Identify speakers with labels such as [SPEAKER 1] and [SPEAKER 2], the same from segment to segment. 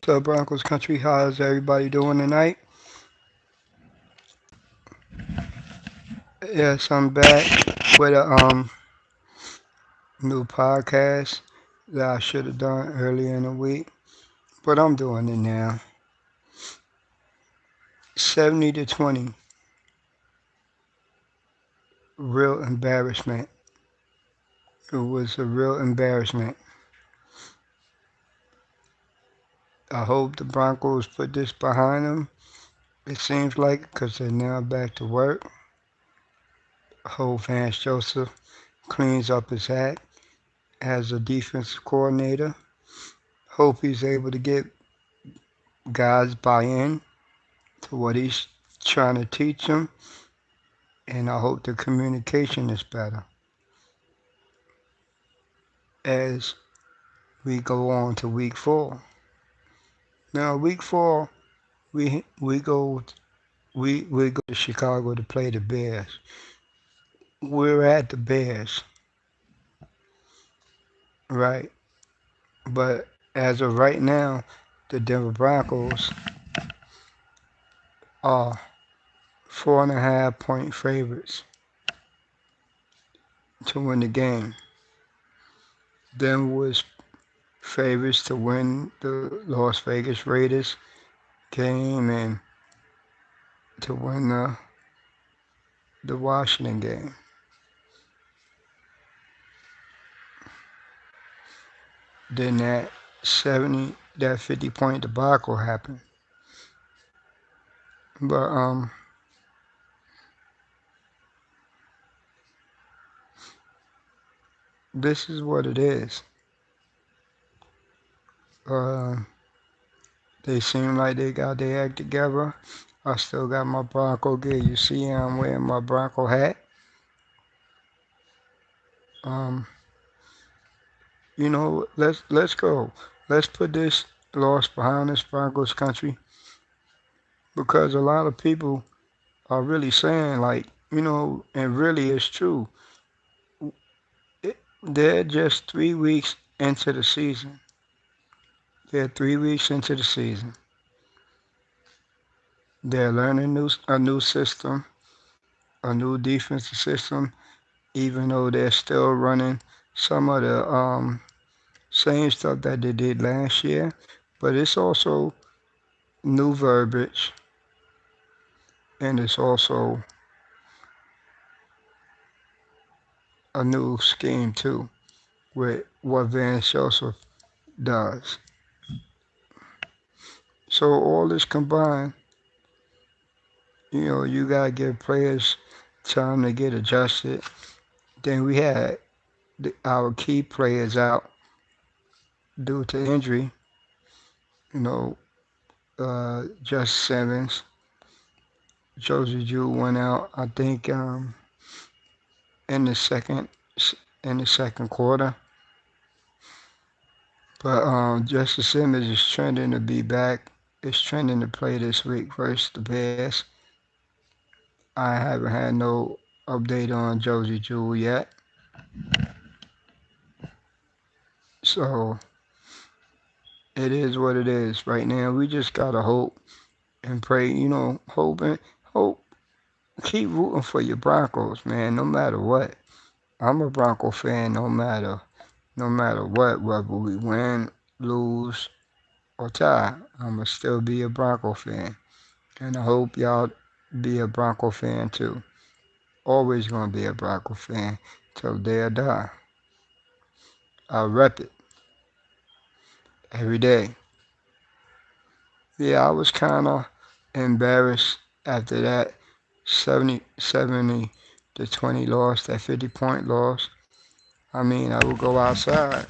[SPEAKER 1] So Broncos country, how's everybody doing tonight? Yes, I'm back with a new podcast that I should have done earlier in the week, but I'm doing it now. 70-20, real embarrassment. It was a real embarrassment. I hope the Broncos put this behind them. It seems like because they're now back to work. I hope Vance Joseph cleans up his act as a defensive coordinator. Hope he's able to get guys buy-in to what he's trying to teach them, and I hope the communication is better as we go on to week 4. Now, week 4, we go to Chicago to play the Bears. We're at the Bears, right? But as of right now, the Denver Broncos are 4.5 point favorites to win the game. Denver was favorites to win the Las Vegas Raiders game and to win the Washington game. Then that 50 point debacle happened. But this is what it is. Uh, they seem like they got their act together. I still got my Bronco gear. You see, I'm wearing my Bronco hat. Um, let's go. Let's put this loss behind us, Broncos country, because a lot of people are really saying like, and really it's true. They're just 3 weeks into the season. They're 3 weeks into the season. They're learning a new system, a new defensive system, even though they're still running some of the same stuff that they did last year. But it's also new verbiage, and it's also a new scheme too, with what Van Joseph does. So all this combined, you gotta give players time to get adjusted. Then we had our key players out due to injury. You know, Just Simmons, Josie Jew went out. I think in the second in the second quarter. But Justice Simmons is trending to be back. It's trending to play this week versus the Bears. I haven't had no update on Josie Jewell yet. So it is what it is right now. We just gotta hope and pray, hope. Keep rooting for your Broncos, man, no matter what. I'm a Bronco fan no matter what, whether we win, lose, or tie. I'ma still be a Bronco fan. And I hope y'all be a Bronco fan too. Always gonna be a Bronco fan till the day I die. I rep it every day. Yeah, I was kinda embarrassed after that 70-20 loss, that 50 point loss. I mean, I would go outside.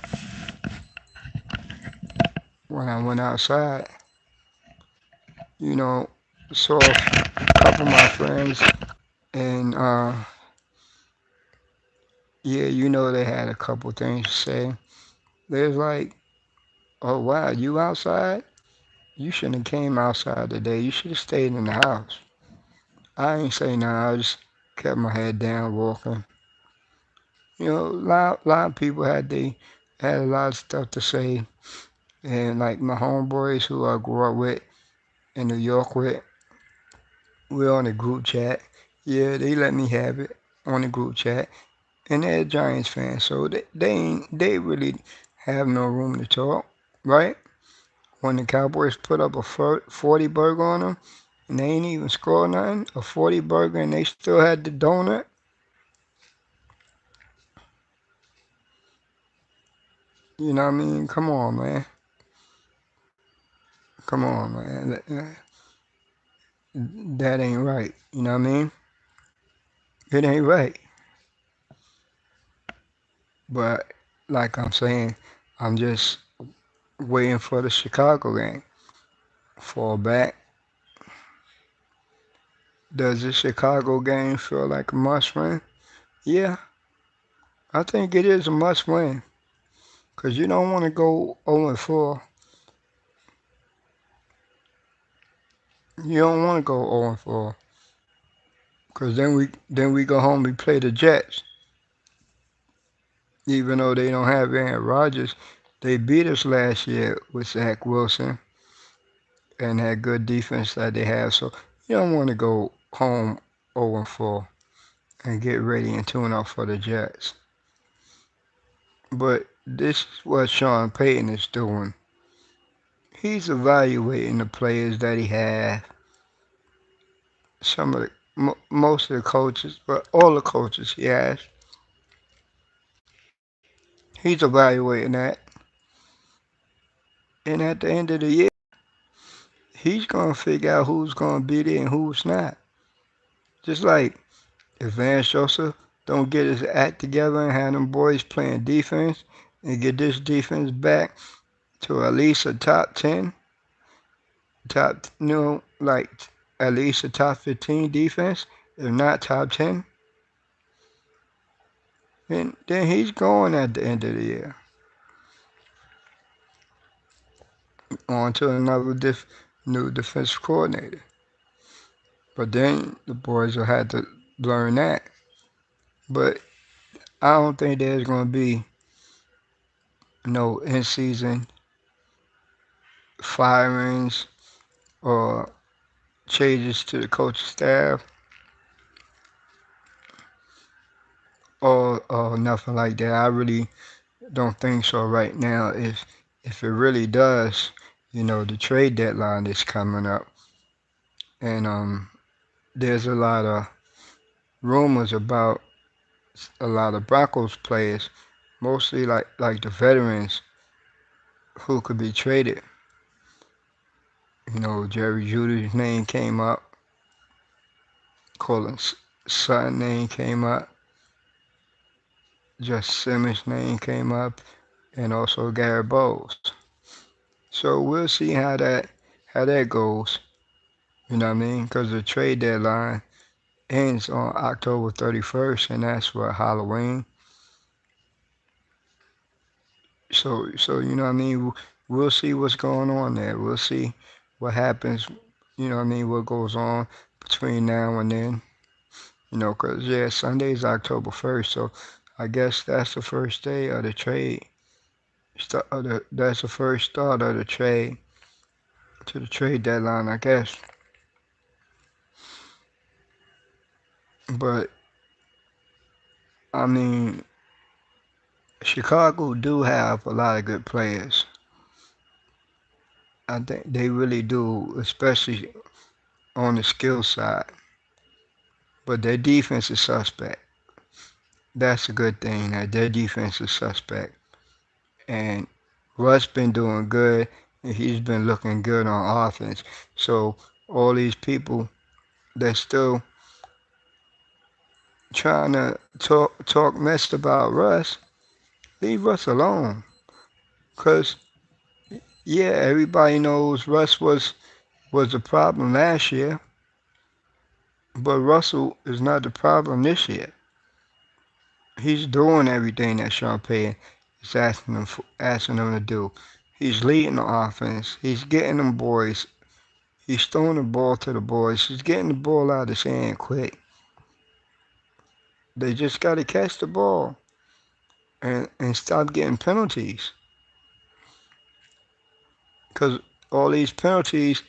[SPEAKER 1] When I went outside, you know, saw a couple of my friends, and yeah, they had a couple things to say. They was like, "Oh wow, you outside? You shouldn't have came outside today. You should have stayed in the house." I ain't say nothing. I just kept my head down, walking. A lot of people had a lot of stuff to say, And like my homeboys who I grew up with in New York with, we're on a group chat. Yeah, they let me have it on the group chat. And they're Giants fans, so they really have no room to talk, right? When the Cowboys put up a 40 burger on them, and they ain't even score nothing, a 40 burger, and they still had the donut. You know what I mean? Come on, man. Come on, man. That ain't right. You know what I mean? It ain't right. But like I'm saying, I'm just waiting for the Chicago game. Fall back. Does the Chicago game feel like a must win? Yeah, I think it is a must win. Because you don't want to go 0 4. You don't want to go 0 4. Because then we go home and play the Jets. Even though they don't have Aaron Rodgers, they beat us last year with Zach Wilson and that good defense that they have. So you don't want to go home 0 4 and get ready and tune up for the Jets. But this is what Sean Payton is doing. He's evaluating the players that he has. Some of most of the coaches, but all the coaches he has. He's evaluating that. And at the end of the year, he's going to figure out who's going to be there and who's not. Just like if Vance Joseph don't get his act together and have them boys playing defense and get this defense back to at least a top 10, like at least a top 15 defense, if not top 10, then he's going at the end of the year on to another new defensive coordinator. But then the boys will have to learn that. But I don't think there's going to be no in-season firings or changes to the coaching staff or nothing like that. I really don't think so right now. If it really does, the trade deadline is coming up, and there's a lot of rumors about a lot of Broncos players, mostly like the veterans who could be traded. Jerry Judy's name came up, Colin Sutton name came up, Just Simmons' name came up, and also Garrett Bowles. So we'll see how that goes. You know what I mean? Because the trade deadline ends on October 31st, and that's what Halloween. So you know what I mean. We'll see what's going on there. We'll see what happens. You know what I mean. What goes on between now and then. Because yeah, Sunday's October 1st, so I guess that's the first day of the trade. That's the first start of the trade to the trade deadline, I guess. But I mean, Chicago do have a lot of good players. I think they really do, especially on the skill side. But their defense is suspect. That's a good thing that their defense is suspect. And Russ been doing good, and he's been looking good on offense. So all these people that still trying to talk mess about Russ, leave Russ alone. Cause yeah, everybody knows Russ was the problem last year, but Russell is not the problem this year. He's doing everything that Sean Payton is asking him to do. He's leading the offense. He's getting them boys. He's throwing the ball to the boys. He's getting the ball out of his hand quick. They just got to catch the ball and stop getting penalties. because all these penalties,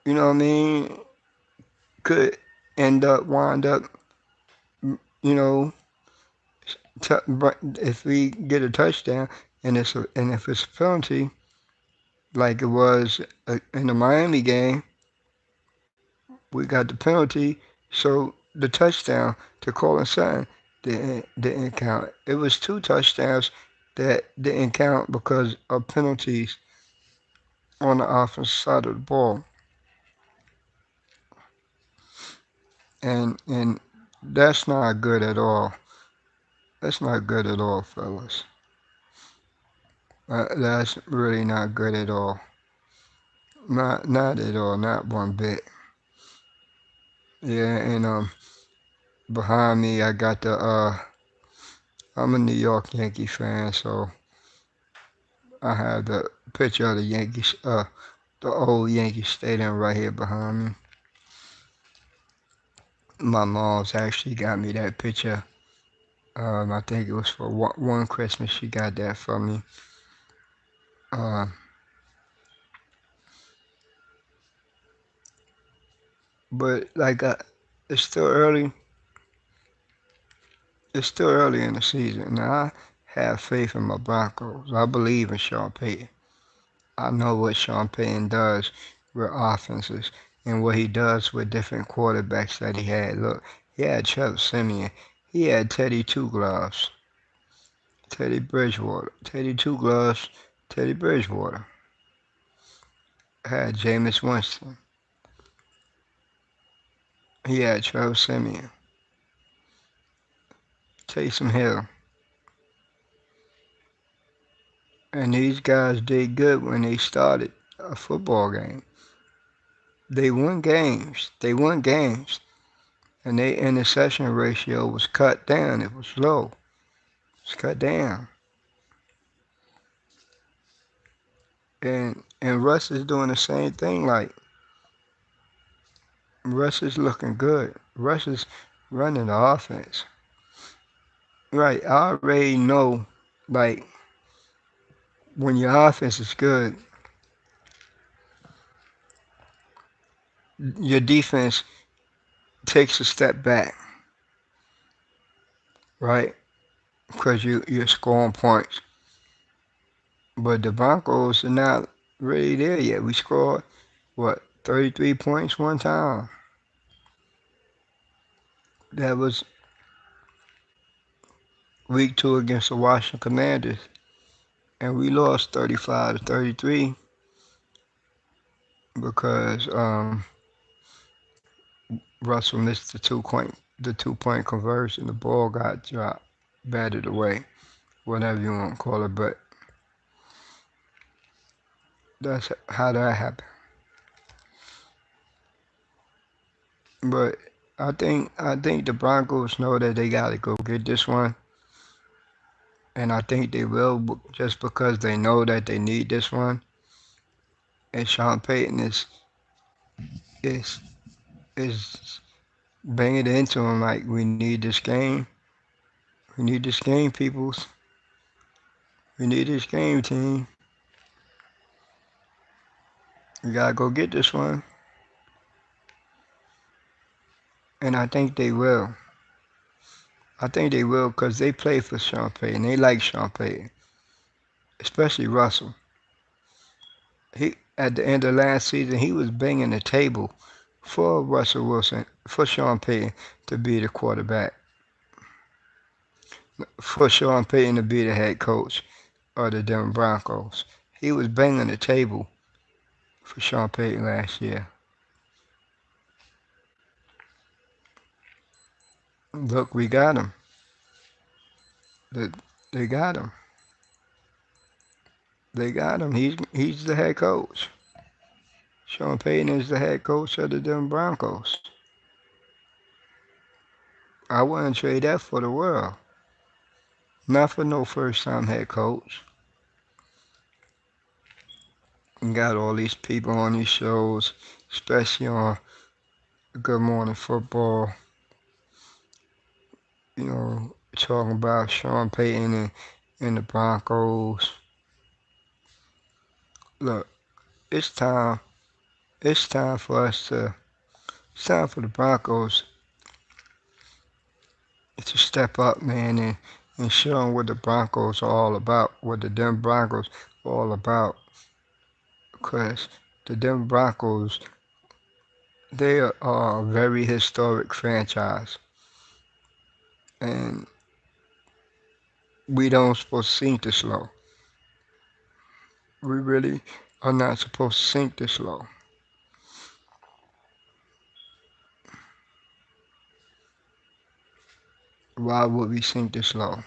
[SPEAKER 1] you know what I mean, could wind up, you know, if we get a touchdown and if it's a penalty, like it was in the Miami game, we got the penalty, so the touchdown to Cortland Sutton didn't count. It was two touchdowns that didn't count because of penalties on the offensive side of the ball, and that's not good at all. That's not good at all, fellas. That's really not good at all. Not at all. Not one bit. Yeah, and behind me I got the I'm a New York Yankee fan, so I have the picture of the Yankees, the old Yankee Stadium right here behind me. My mom's actually got me that picture. I think it was for one Christmas she got that for me. Uh, but like, it's still early. It's still early in the season. Now I have faith in my Broncos. I believe in Sean Payton. I know what Sean Payton does with offenses and what he does with different quarterbacks that he had. Look, he had Trevor Siemian. He had Teddy Two Gloves, Teddy Bridgewater, Teddy Two Gloves, Teddy Bridgewater. Had Jameis Winston. He had Trevor Siemian, Taysom Hill. And these guys did good when they started a football game. They won games. They won games. And their interception ratio was cut down. It was low. It's cut down. And Russ is doing the same thing. Like Russ is looking good. Russ is running the offense. Right. I already know like when your offense is good, your defense takes a step back, right? Because you're scoring points. But the Broncos are not really there yet. We scored what 33 points one time. That was week two against the Washington Commanders, and we lost 35-33 because Russell missed the 2 point conversion. The ball got dropped, batted away, whatever you want to call it. But that's how that happened. But I think the Broncos know that they got to go get this one, and I think they will just because they know that they need this one. And Sean Payton is is banging it into him like we need this game. We need this game, peoples. We need this game, team. We gotta go get this one, and I think they will. I think they will because they play for Sean Payton. They like Sean Payton, especially Russell. He at the end of last season he was banging the table for Russell Wilson, for Sean Payton to be the quarterback, for Sean Payton to be the head coach of the Denver Broncos. He was banging the table for Sean Payton last year. Look, we got him. They, they got him. They got him. He's the head coach. Sean Payton is the head coach of the Denver Broncos. I wouldn't trade that for the world. Not for no first time head coach. You got all these people on these shows, especially on Good Morning Football, talking about Sean Payton and the Broncos. Look, it's time. It's time for us to. It's time for the Broncos to step up, man, and show them what the Broncos are all about. What the Denver Broncos are all about. Because the Denver Broncos, they are a very historic franchise, and we don't supposed to sink this low. We really are not supposed to sink this low. Why would we sink this low?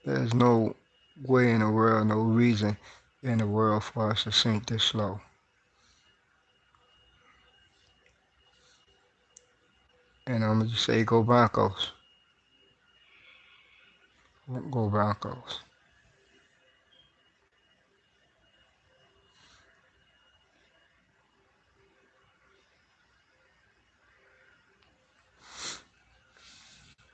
[SPEAKER 1] There's no way in the world, no reason in the world for us to sink this low. And I'm gonna just say, go Broncos. Go Broncos.